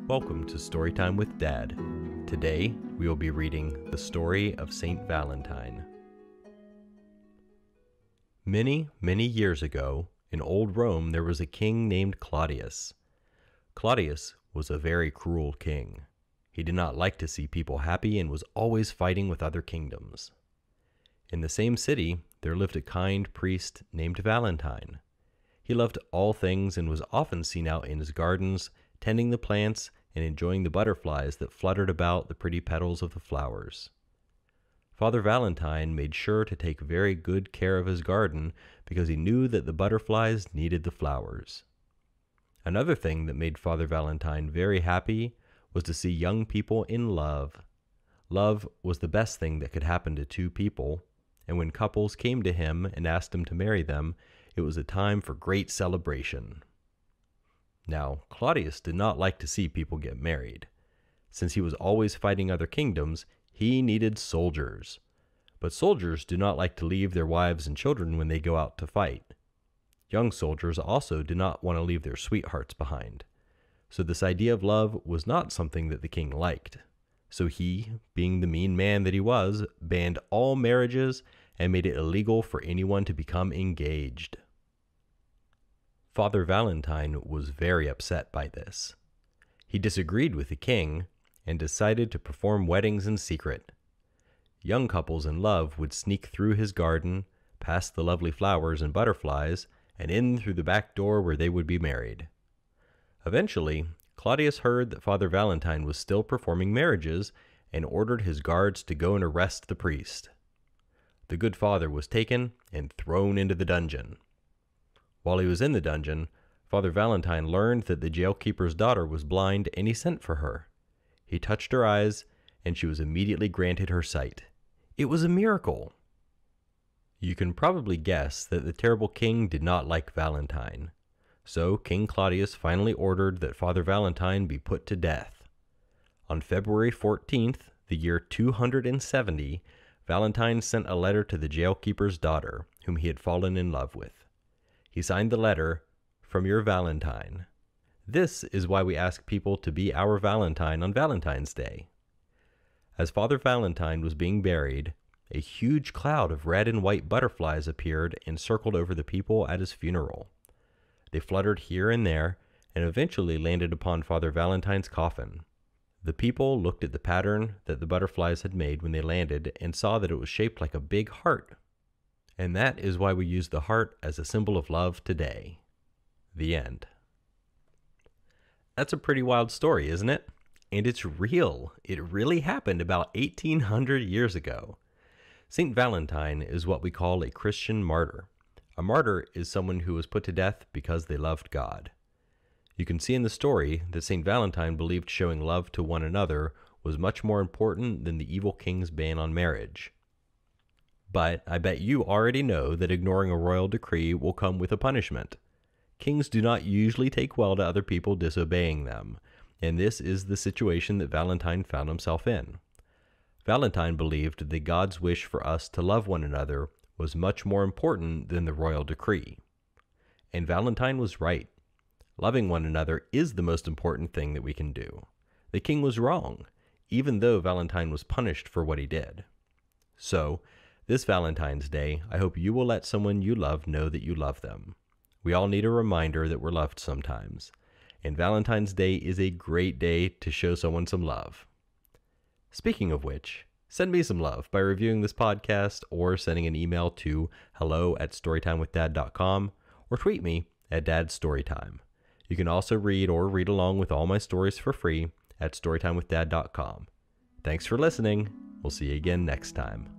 Welcome to Storytime with Dad. Today, we will be reading the story of Saint Valentine. Many, many years ago, in old Rome, there was a king named Claudius. Claudius was a very cruel king. He did not like to see people happy and was always fighting with other kingdoms. In the same city, there lived a kind priest named Valentine. He loved all things and was often seen out in his gardens, tending the plants and enjoying the butterflies that fluttered about the pretty petals of the flowers. Father Valentine made sure to take very good care of his garden because he knew that the butterflies needed the flowers. Another thing that made Father Valentine very happy was to see young people in love. Love was the best thing that could happen to two people, and when couples came to him and asked him to marry them, it was a time for great celebration. Now, Claudius did not like to see people get married. Since he was always fighting other kingdoms, he needed soldiers. But soldiers do not like to leave their wives and children when they go out to fight. Young soldiers also do not want to leave their sweethearts behind. So this idea of love was not something that the king liked. So he, being the mean man that he was, banned all marriages and made it illegal for anyone to become engaged. Father Valentine was very upset by this. He disagreed with the king and decided to perform weddings in secret. Young couples in love would sneak through his garden, past the lovely flowers and butterflies, and in through the back door where they would be married. Eventually, Claudius heard that Father Valentine was still performing marriages and ordered his guards to go and arrest the priest. The good father was taken and thrown into the dungeon. While he was in the dungeon, Father Valentine learned that the jailkeeper's daughter was blind and he sent for her. He touched her eyes and she was immediately granted her sight. It was a miracle. You can probably guess that the terrible king did not like Valentine. So King Claudius finally ordered that Father Valentine be put to death. On February 14th, the year 270, Valentine sent a letter to the jailkeeper's daughter, whom he had fallen in love with. He signed the letter, "From your Valentine." This is why we ask people to be our Valentine on Valentine's Day. As Father Valentine was being buried, a huge cloud of red and white butterflies appeared and circled over the people at his funeral. They fluttered here and there and eventually landed upon Father Valentine's coffin. The people looked at the pattern that the butterflies had made when they landed and saw that it was shaped like a big heart. And that is why we use the heart as a symbol of love today. The end. That's a pretty wild story, isn't it? And it's real. It really happened about 1800 years ago. Saint Valentine is what we call a Christian martyr. A martyr is someone who was put to death because they loved God. You can see in the story that Saint Valentine believed showing love to one another was much more important than the evil king's ban on marriage. But I bet you already know that ignoring a royal decree will come with a punishment. Kings do not usually take well to other people disobeying them, and this is the situation that Valentine found himself in. Valentine believed that God's wish for us to love one another was much more important than the royal decree. And Valentine was right. Loving one another is the most important thing that we can do. The king was wrong, even though Valentine was punished for what he did. So, this Valentine's Day, I hope you will let someone you love know that you love them. We all need a reminder that we're loved sometimes, and Valentine's Day is a great day to show someone some love. Speaking of which, send me some love by reviewing this podcast or sending an email to hello@storytimewithdad.com or tweet me at dadstorytime. You can also read or read along with all my stories for free at storytimewithdad.com. Thanks for listening. We'll see you again next time.